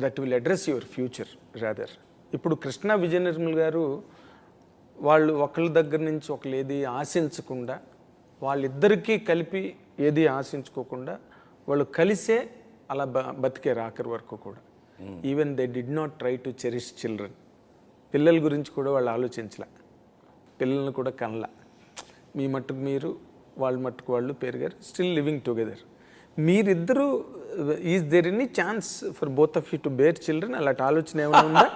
That will address your future rather. ఇప్పుడు కృష్ణ విజయ నిర్మల్ గారు వాళ్ళు ఒకళ్ళ దగ్గర నుంచి ఒకళ్ళు ఏది ఆశించకుండా, వాళ్ళిద్దరికీ కలిపి ఏది ఆశించుకోకుండా వాళ్ళు కలిసే అలా బతికే ఆఖరి వరకు కూడా. Even they did not try to cherish children. పిల్లల గురించి కూడా వాళ్ళు ఆలోచించలే, పిల్లల్ని కూడా కనల. మీ మట్టుకు మీరు, వాళ్ళ మట్టుకు వాళ్ళు పెరిగారు, స్టిల్ లివింగ్ టుగెదర్. మీరిద్దరూ is there any chance for both of you to bear children? అలాంటి ఆలోచన ఏమైనా ఉందా?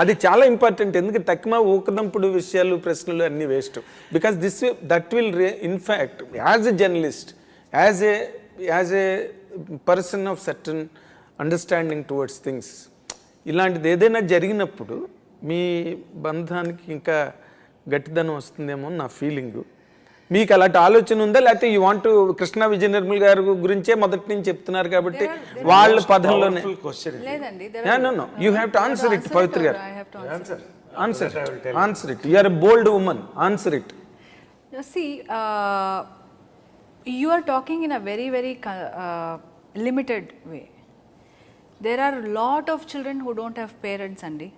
అది చాలా ఇంపార్టెంట్. ఎందుకంటే తక్కువ ఊకదంపుడు విషయాలు, ప్రశ్నలు అన్నీ waste. Because that will in fact as a journalist, as a person of certain understanding towards things, ఇలాంటిది ఏదైనా జరిగినప్పుడు మీ బంధానికి ఇంకా గట్టిదనం వస్తుందేమో నా ఫీలింగు. మీకు అలాంటి ఆలోచన ఉందా? లేకపోతే యూ వాంట్ కృష్ణ విజయ నిర్మల్ గారి గురించే మొదటి నుంచి చెప్తున్నారు కాబట్టి వాళ్ళ పదంలోనే? You have to answer it Pavitra గారు. Answer it. You are a bold woman. Answer it. See, you are talking in a very limited way. There are a lot of children who don't have parents, Andy.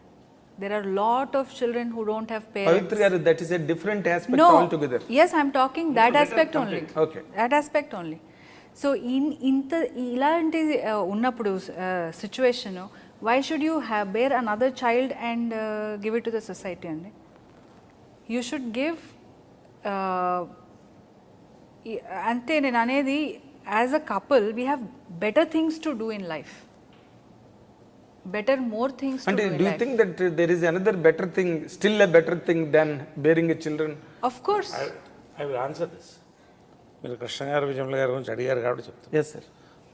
There are a lot of children who don't have parents. Pavitra garu, that is a different aspect altogether. Yes, I am talking that aspect only. Okay. That aspect only. So ilanti unnappudu situation, why should you bear another child and give it to the society, Andy? You should give ante nenu anedi, as a couple we have better things to do in life. More things to do in life. Do you think that there is another better thing, still a better thing than bearing a children? Of course. I will answer this. మీరు కృష్ణ గారు విజయమ్మ గారి గురించి అడిగారు కాబట్టి చెప్తాను. Yes sir.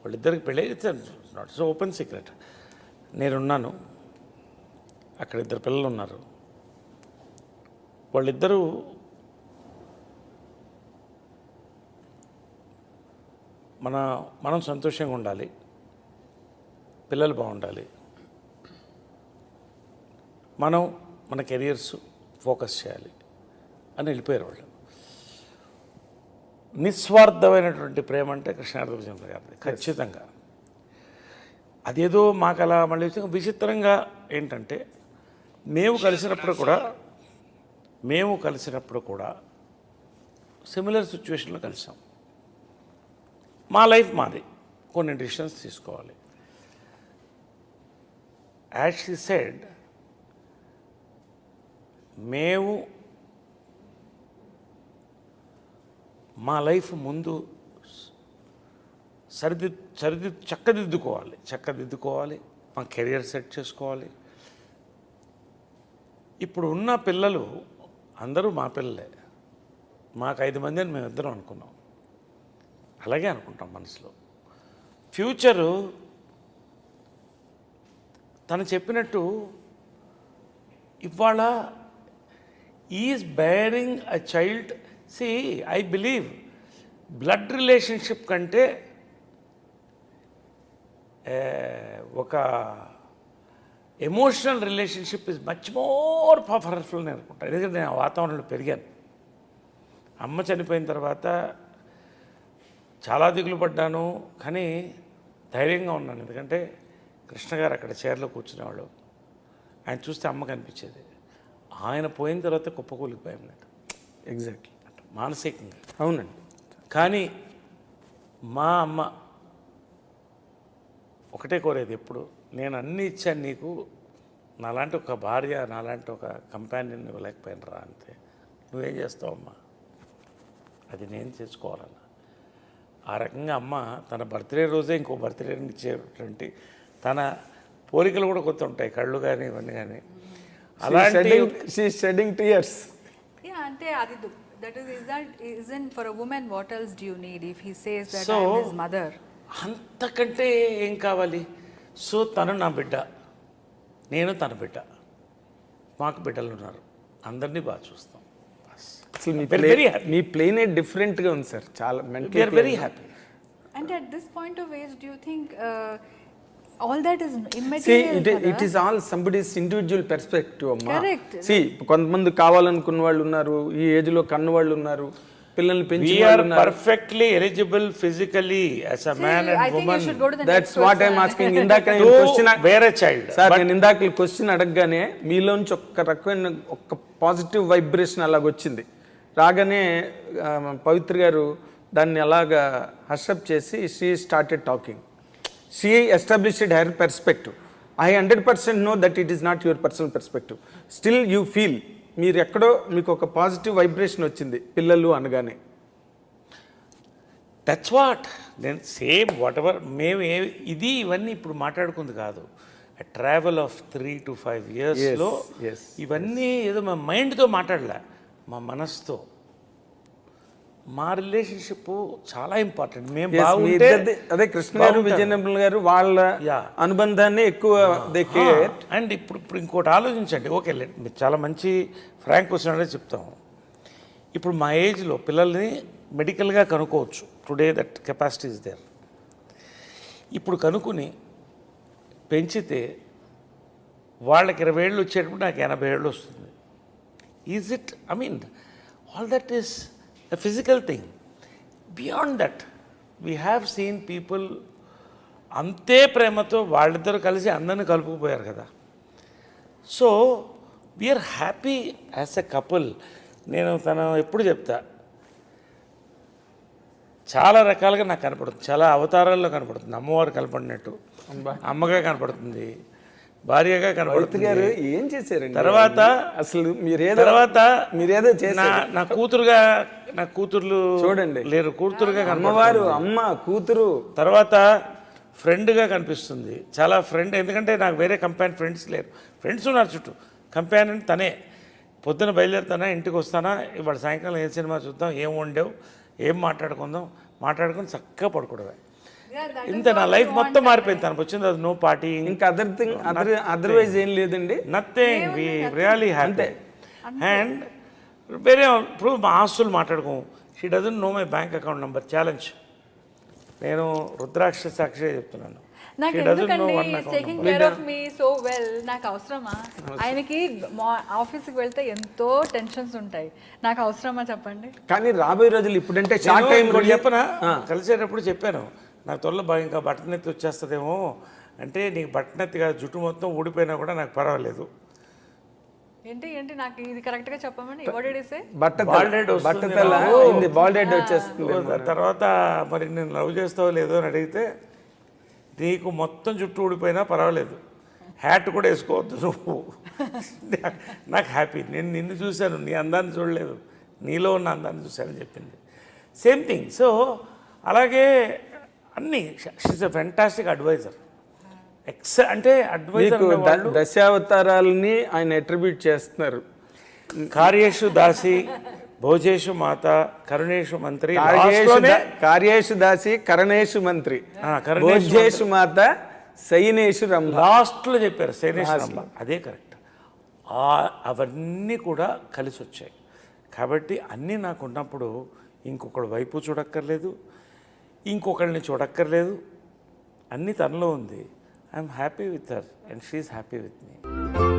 వాళ్ళిద్దరికి పెళ్ళి not so open secret. నేనున్నాను, అక్కడ ఇద్దరు పిల్లలు ఉన్నారు. వాళ్ళిద్దరూ మనం సంతోషంగా ఉండాలి, పిల్లలు బాగుండాలి, మనం మన కెరియర్స్ ఫోకస్ చేయాలి అని వెళ్ళిపోయారు వాళ్ళు. నిస్వార్థమైనటువంటి ప్రేమ అంటే కృష్ణార్థ విజయమ్మ గారిది ఖచ్చితంగా. అదేదో మాకు అలా మళ్ళీ విచిత్రంగా ఏంటంటే మేము కలిసినప్పుడు కూడా సిమిలర్ సిచ్యువేషన్లో కలిసాం. మా లైఫ్ మాది, కొన్ని డిసిషన్స్ తీసుకోవాలి. యాజ్ షీ సెడ్, మేము మా లైఫ్ ముందు చక్కదిద్దుకోవాలి, మా కెరియర్ సెట్ చేసుకోవాలి. ఇప్పుడు ఉన్న పిల్లలు అందరూ మా పిల్లలే. మాకు 5 మంది అని మేమిద్దరం అనుకున్నాం, అలాగే అనుకుంటాం మనసులో. ఫ్యూచరు తను చెప్పినట్టు ఇవాళ is bearing a child. See, I believe blood relationship కంటే ఒక emotional relationship is much more powerful అని అనుకుంటాను. ఎందుకంటే నేను ఆ వాతావరణంలో పెరిగాను. అమ్మ చనిపోయిన తర్వాత చాలా దిగులు పడ్డాను, కానీ ధైర్యంగా ఉన్నాను. ఎందుకంటే కృష్ణ గారు అక్కడ చైర్లో కూర్చునేవాళ్ళు, ఆయన చూస్తే అమ్మ కనిపించేది. ఆయన పోయిన తర్వాత కుప్పకూలిపోయాం నేను. ఎగ్జాక్ట్లీ, మానసికంగా. అవునండి. కానీ మా అమ్మ ఒకటే కోరేది ఎప్పుడు, నేను అన్నీ ఇచ్చాను నీకు, నాలాంటి ఒక భార్య, నాలాంటి ఒక కంపానియన్ ఇవ్వలేకపోయాను రా, అంతే. నువ్వేం చేస్తావమ్మా, అది నేను చేసుకోవాలన్నా. ఆ రకంగా అమ్మ తన బర్త్డే రోజే ఇంకో బర్త్డేని ఇచ్చేటువంటి తన పోలికలు కూడా కొత్త ఉంటాయి, కళ్ళు కానీ ఇవన్నీ కానీ. అలాంటి షెడ్డింగ్ టీయర్స్. అంటే అది isn't for a woman, what else do you need if he says that I am his mother? అంతకంటే ఏం కావాలి? సో తను నా బిడ్డ, నేను తన బిడ్డ, మాకు బిడ్డలు ఉన్నారు, అందరినీ బాగా చూస్తాం. అసలు మీ ప్లేనే డిఫరెంట్గా ఉంది సార్, చాలా very happy. And at this point of age, do you think all that is immaterial? See, it is all somebody's individual perspective, amma. Correct. See, కొంతమంది కావాలనుకున్న వాళ్ళు ఉన్నారు, ఈ ఏజ్లో కన్న వాళ్ళు ఉన్నారు. పిల్లల్ని పెంచి we are perfectly eligible physically as a man I and think you should go to the that's next what I'm person. Asking. ఇందాక నేను క్వశ్చన్ వేరే చైల్డ్. సార్ నేను ఇందాక క్వశ్చన్ అడగగానే మీలోంచి ఒక్క రకమైన ఒక్క పాజిటివ్ వైబ్రేషన్ అలాగొచ్చింది. రాగానే పవిత్ర గారు దాన్ని అలాగా హర్షప్ చేసి she started talking. She established her perspective. I 100% know that it is not your personal perspective. Still you feel మీరు ఎక్కడో మీకు ఒక పాజిటివ్ వైబ్రేషన్ వచ్చింది పిల్లలు అనగానే. దట్స్ వాట్ నేను సేమ్ వాట్ ఎవర్ మేము ఇవన్నీ ఇప్పుడు మాట్లాడుకుంది కాదు. ట్రావెల్ ఆఫ్ 3 to 5 yearsలో yes. ఇవన్నీ ఏదో మా మైండ్తో మాట్లాడలే, మా మనసుతో. మా రిలేషన్షిప్ చాలా ఇంపార్టెంట్. మేము Yes, మీ బాగుంటే ఇద్దరిది- అదే కృష్ణ గారు విజయనగరం గారు వాళ్ళ Yeah. అనుబంధాన్ని ఎక్కువ they care. అండ్ ఇప్పుడు ఇంకోటి ఆలోచించండి. ఓకే, మీరు చాలా మంచి ఫ్రాంక్ క్వశ్చన్ అనేది చెప్తాము. ఇప్పుడు మా ఏజ్లో పిల్లల్ని మెడికల్గా కనుక్కోవచ్చు. Today that capacity is there. ఇప్పుడు కనుక్కుని పెంచితే వాళ్ళకి 20 ఏళ్ళు వచ్చేటప్పుడు నాకు 80 ఏళ్ళు వస్తుంది. Is it? I mean all that is a physical thing. Beyond that, we have seen people అంతే ప్రేమతో వాళ్ళిద్దరు కలిసి అందరిని కలుపుకుపోయారు కదా. So we are happy as a couple. నేను తను ఎప్పుడు చెప్తా, చాలా రకాలుగా నాకు కనపడుతుంది, చాలా అవతారాల్లో కనపడుతుంది. అమ్మవారు కనపడినట్టు, అమ్మగా కనపడుతుంది, భార్యగా కనపడుతుంది. గారు ఏం చేశారండి తర్వాత అసలు మీరేదో చేశారు. నా కూతురుగా, నా కూతుర్లు చూడండి లేరు, కూతురుగా అమ్మవారు అమ్మ కూతురు. తర్వాత ఫ్రెండ్గా కనిపిస్తుంది, చాలా ఫ్రెండ్. ఎందుకంటే నాకు వేరే కంపానియన్ ఫ్రెండ్స్ లేరు. ఫ్రెండ్స్ ఉన్నారు చుట్టూ, కంపానియన్ తనే. పొద్దున బయలుదేరుతానా, ఇంటికి వస్తానా, ఇవాళ సాయంకాలం ఏ సినిమా చూద్దాం, ఏం వండావు, ఏం మాట్లాడుకొని చక్కగా పడుకోవడమే. ఇంత నా లైఫ్ మొత్తం మారిపోయింది. తనకు వచ్చింది అది నో పార్టీ, ఇంకా అదర్వైజ్ ఏం లేదండి. Nothing. We really happy. And వేరే ఇప్పుడు మా ఆస్తులు మాట్లాడుకోము. She doesn't know my bank account number. Challenge. నేను రుద్రాక్ష సాక్షిగా చెప్తున్నాను. నాకు ఎందుకండి taking care of me so well నాకు అవసరమా? ఆయనకి ఆఫీస్కి వెళ్తే ఎంతో టెన్షన్స్ ఉంటాయి, నాకు అవసరమా చెప్పండి? కానీ రాబోయే రోజులు ఇప్పుడంటే షార్ట్ టైం కూడా చెప్పనా, కలిసేటప్పుడు చెప్పాను, నాకు త్వరలో బాగా ఇంకా బట్టనెత్తి వచ్చేస్తుందేమో అంటే, నీకు బట్టనెత్తి కాదు, జుట్టు మొత్తం ఊడిపోయినా కూడా నాకు పర్వాలేదు. ఏంటి నాకు ఇది కరెక్ట్ గా చెప్పమని బాల్డెడ్ వచ్చేస్తుంది. తర్వాత మరి నేను లవ్ చేస్తావో లేదో అని అడిగితే, నీకు మొత్తం జుట్టు ఊడిపోయినా పర్వాలేదు, హ్యాట్ కూడా వేసుకోవద్దు నువ్వు, నాకు హ్యాపీ. నేను నిన్ను చూశాను, నీ అందాన్ని చూడలేదు, నీలో ఉన్న అందాన్ని చూశానని చెప్పింది. Same thing. సో అలాగే అన్నీ షీస్ ఎ ఫెంటాస్టిక్ అడ్వైజర్. అంటే అడ్వైజర్ దశావతారాలని ఆయన అట్రిబ్యూట్ చేస్తున్నారు. కార్యేషు దాసి, భోజేషు మాత, కరుణేషు మంత్రి, కార్యేషు దాసి, కరణేషు మంత్రి, భోజేషు మాత, శయనేషు రంభ. లాస్ట్లో చెప్పారు శయనేషు రంభ, అదే కరెక్ట్. అవన్నీ కూడా కలిసి వచ్చాయి. కాబట్టి అన్నీ నాకు ఉన్నప్పుడు ఇంకొకటి వైపు చూడక్కర్లేదు, ఇంకొకరిని చూడక్కర్లేదు, అన్నీ తనలో ఉంది. I'm happy with her and she's happy with me.